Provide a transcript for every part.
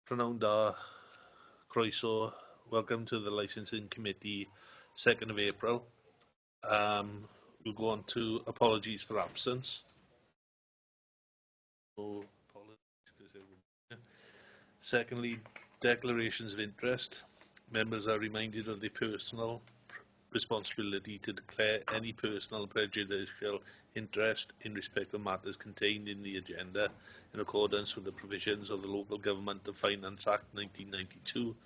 Prynawn da, croeso. Welcome to the Licensing Committee, 2nd of April. We'll go on to apologies for absence. No apologies. Secondly, declarations of interest. Members are reminded of their personal responsibility to declare any personal prejudicial interest in respect of matters contained in the agenda in accordance with the provisions of the Local Government and Finance Act 1992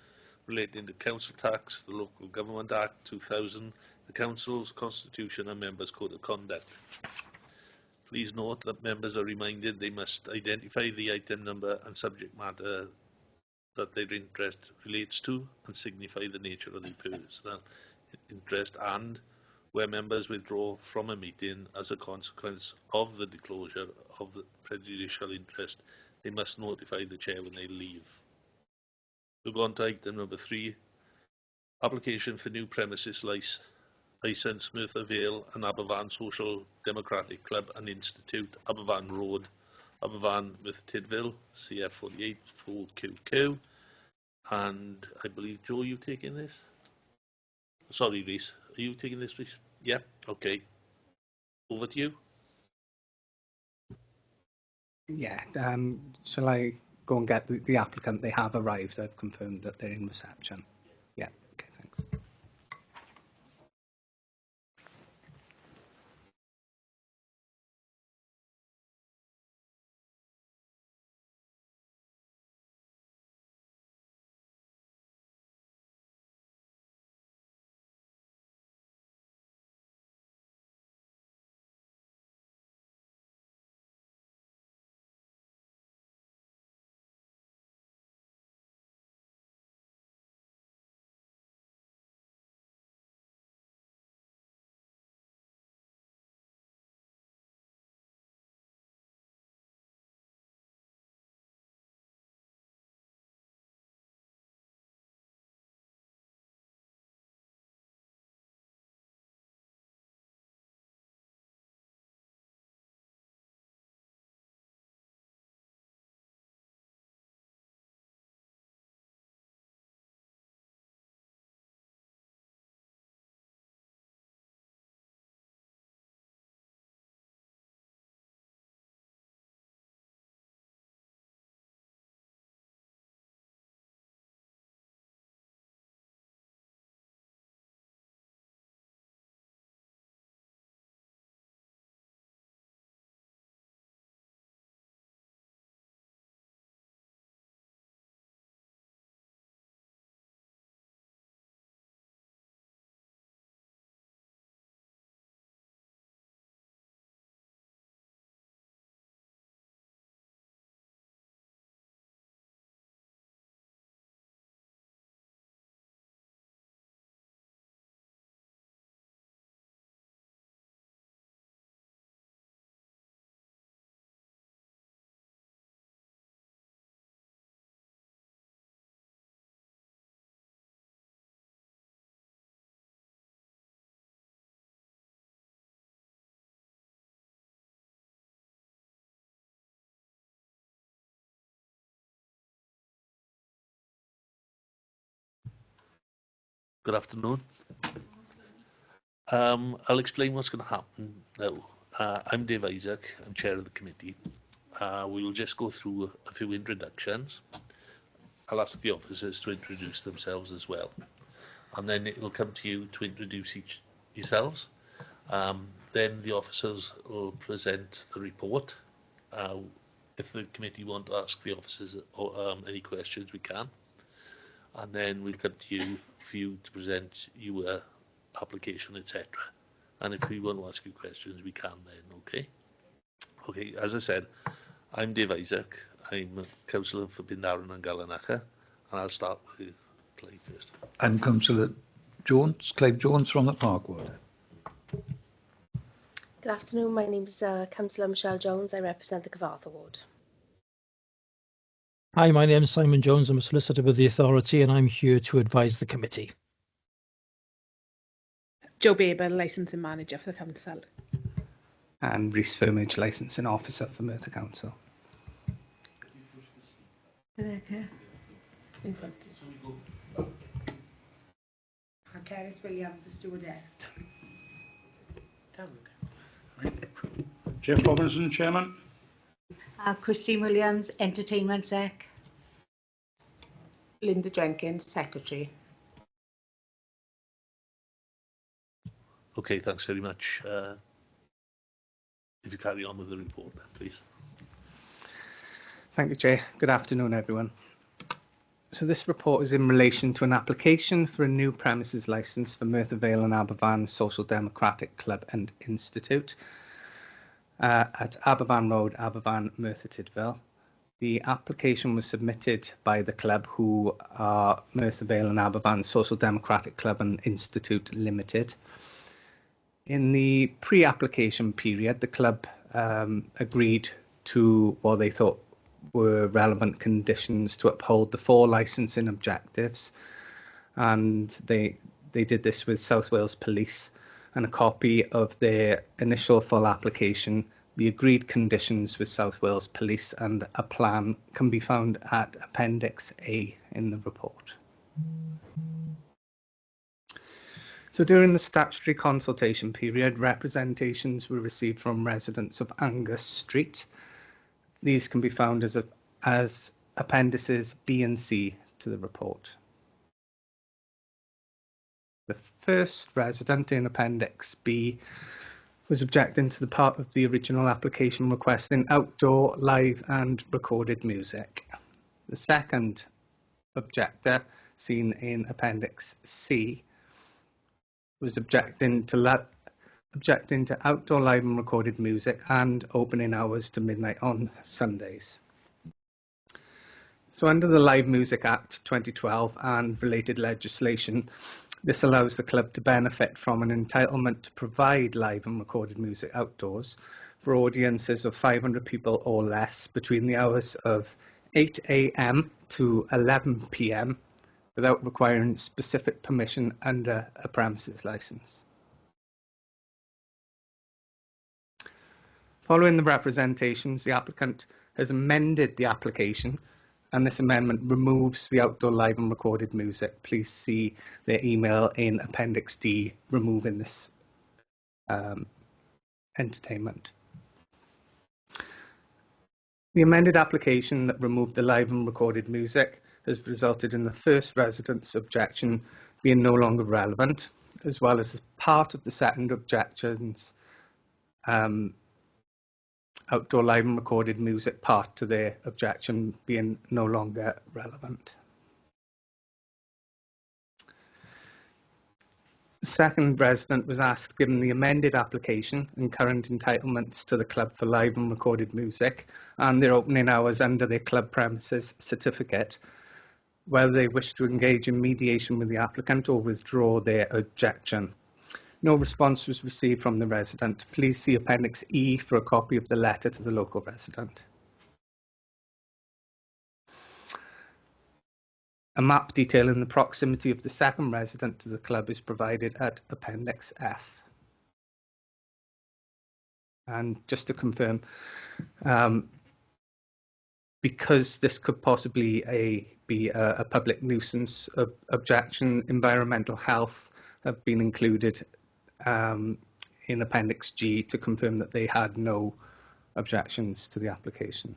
relating to council tax, the Local Government Act 2000, the Council's Constitution and Members' Code of Conduct. Please note that members are reminded they must identify the item number and subject matter that their interest relates to and signify the nature of their personal interest, and where members withdraw from a meeting as a consequence of the disclosure of the prejudicial interest, they must notify the chair when they leave. We'll go on to item number 3, application for new premises license Merthyr Vale and Aberfan Social Democratic Club and Institute, Aberfan Road, Aberfan with Tydfil, CF48 4QQ. And I believe, Joe, you taking this? Sorry, Rhys. Are you taking this, Rhys? Yeah? Okay. Over to you. Yeah. Shall I go and get the applicant? They have arrived. I've confirmed that they're in reception. Yeah. Okay, thanks. Good afternoon. I'll explain what's going to happen now. I'm Dave Isaac, I'm chair of the committee. We will just go through a few introductions. I'll ask the officers to introduce themselves as well. And then it will come to you to introduce yourselves. Then the officers will present the report. If the committee want to ask the officers any questions, we can. And then we'll come to you for you to present your application, etc. And if we want to ask you questions, we can then, okay? Okay, as I said, I'm Dave Isaac. I'm a councillor for Byndaran and Galanacha, and I'll start with Clive first. I'm Councillor Jones, Clive Jones from the Park Ward. Good afternoon, my name is Councillor Michelle Jones. I represent the Cyfarthfa Ward. Hi, my name is Simon Jones. I'm a solicitor with the authority and I'm here to advise the committee. Jo Baber, Licensing Manager for the Council. And Rhys Firmage, Licensing Officer for Merthyr Council. In front. Cerys Williams, the stewardess. Jeff Robinson, Chairman. Christine Williams, entertainment sec. Linda Jenkins, secretary. Okay, thanks very much. If you carry on with the report then, please. Thank you, Chair. Good afternoon, everyone. So this report is in relation to an application for a new premises licence for Merthyr Vale and Aberfan Social Democratic Club and Institute at Aberfan Road, Aberfan, Merthyr Tydfil. The application was submitted by the club, who are Merthyr Vale and Aberfan Social Democratic Club and Institute Limited. In the pre-application period, the club agreed to what they thought were relevant conditions to uphold the 4 licensing objectives, and they did this with South Wales Police, and a copy of their initial full application, the agreed conditions with South Wales Police, and a plan can be found at Appendix A in the report. So during the statutory consultation period, representations were received from residents of Angus Street. These can be found as appendices B and C to the report. The first resident in Appendix B was objecting to the part of the original application requesting outdoor, live and recorded music. The second objector, seen in Appendix C, was objecting to outdoor, live and recorded music and opening hours to midnight on Sundays. So under the Live Music Act 2012 and related legislation, this allows the club to benefit from an entitlement to provide live and recorded music outdoors for audiences of 500 people or less between the hours of 8 AM to 11 PM without requiring specific permission under a premises licence. Following the representations, the applicant has amended the application, and this amendment removes the outdoor, live and recorded music. Please see their email in Appendix D removing this entertainment. The amended application that removed the live and recorded music has resulted in the first resident's objection being no longer relevant, as well as part of the second objection's outdoor, live and recorded music part to their objection being no longer relevant. The second resident was asked, given the amended application and current entitlements to the club for live and recorded music and their opening hours under their club premises certificate, whether they wish to engage in mediation with the applicant or withdraw their objection. No response was received from the resident. Please see Appendix E for a copy of the letter to the local resident. A map detailing the proximity of the second resident to the club is provided at Appendix F. And just to confirm, because this could possibly be a public nuisance objection, environmental health have been included in Appendix G to confirm that they had no objections to the application.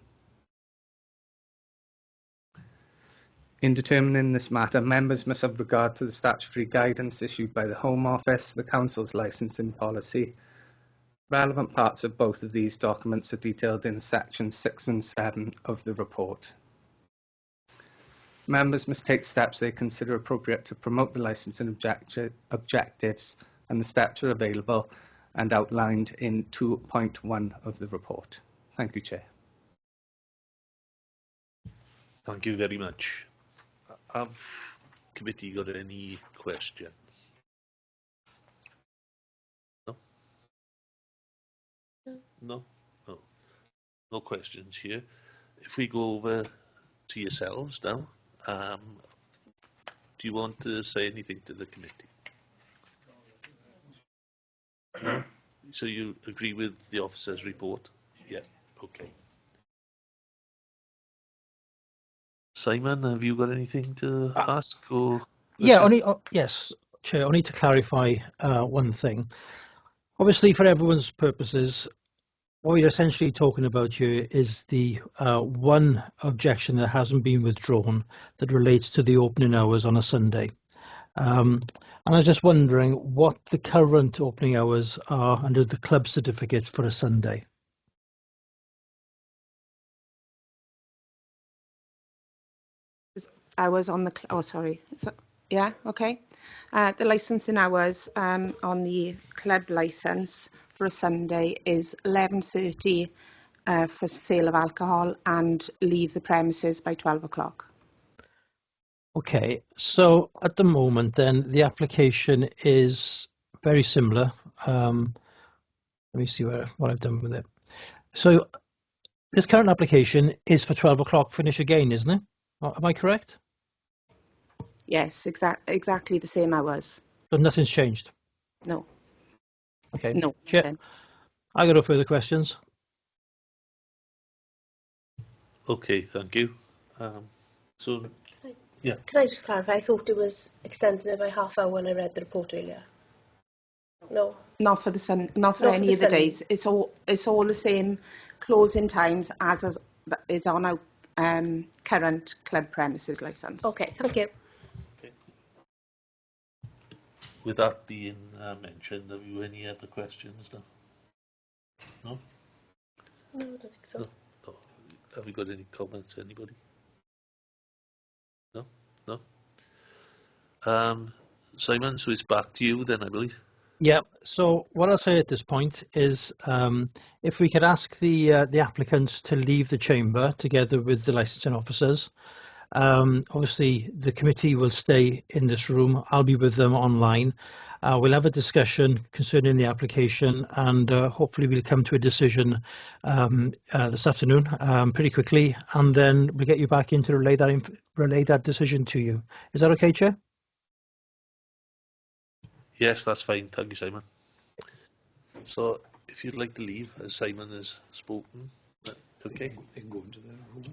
In determining this matter, members must have regard to the statutory guidance issued by the Home Office, the Council's licensing policy. Relevant parts of both of these documents are detailed in sections 6 and 7 of the report. Members must take steps they consider appropriate to promote the licensing objectives, and the steps are available and outlined in 2.1 of the report. Thank you, Chair. Thank you very much. Have committee got any questions? No? No? No. No questions here. If we go over to yourselves now, do you want to say anything to the committee? No? So you agree with the officer's report? Yeah, okay. Simon, have you got anything to ask or? Yeah, yes, Chair, only to clarify one thing. Obviously, for everyone's purposes, what we're essentially talking about here is the one objection that hasn't been withdrawn that relates to the opening hours on a Sunday. And I was just wondering what the current opening hours are under the club certificate for a Sunday. Hours on the, yeah, okay. The licensing hours on the club licence for a Sunday is 11:30 for sale of alcohol and leave the premises by 12 o'clock. Okay, so at the moment then the application is very similar. Let me see what I've done with it. So this current application is for 12 o'clock finish again, isn't it? Am I correct? Yes, exactly the same hours. So nothing's changed? No. Okay. No. Chair, nothing. I got no further questions. Okay, thank you. So, yeah. Can I just clarify? I thought it was extending it by half hour when I read the report earlier. No. Not for any of the days. It's all the same closing times as is on our current club premises licence. Okay, thank you. Okay. With that being mentioned, have you any other questions? No? No, I don't think so. No. No. Have you got any comments, anybody? No? No? Simon, so it's back to you then, I believe. Yeah, so what I'll say at this point is if we could ask the applicants to leave the chamber together with the licensing officers. Obviously, the committee will stay in this room. I'll be with them online. We'll have a discussion concerning the application and hopefully we'll come to a decision this afternoon pretty quickly, and then we'll get you back in to relay that decision to you. Is that okay, Chair? Yes, that's fine. Thank you, Simon. So, if you'd like to leave, as Simon has spoken, okay. They can go into their room.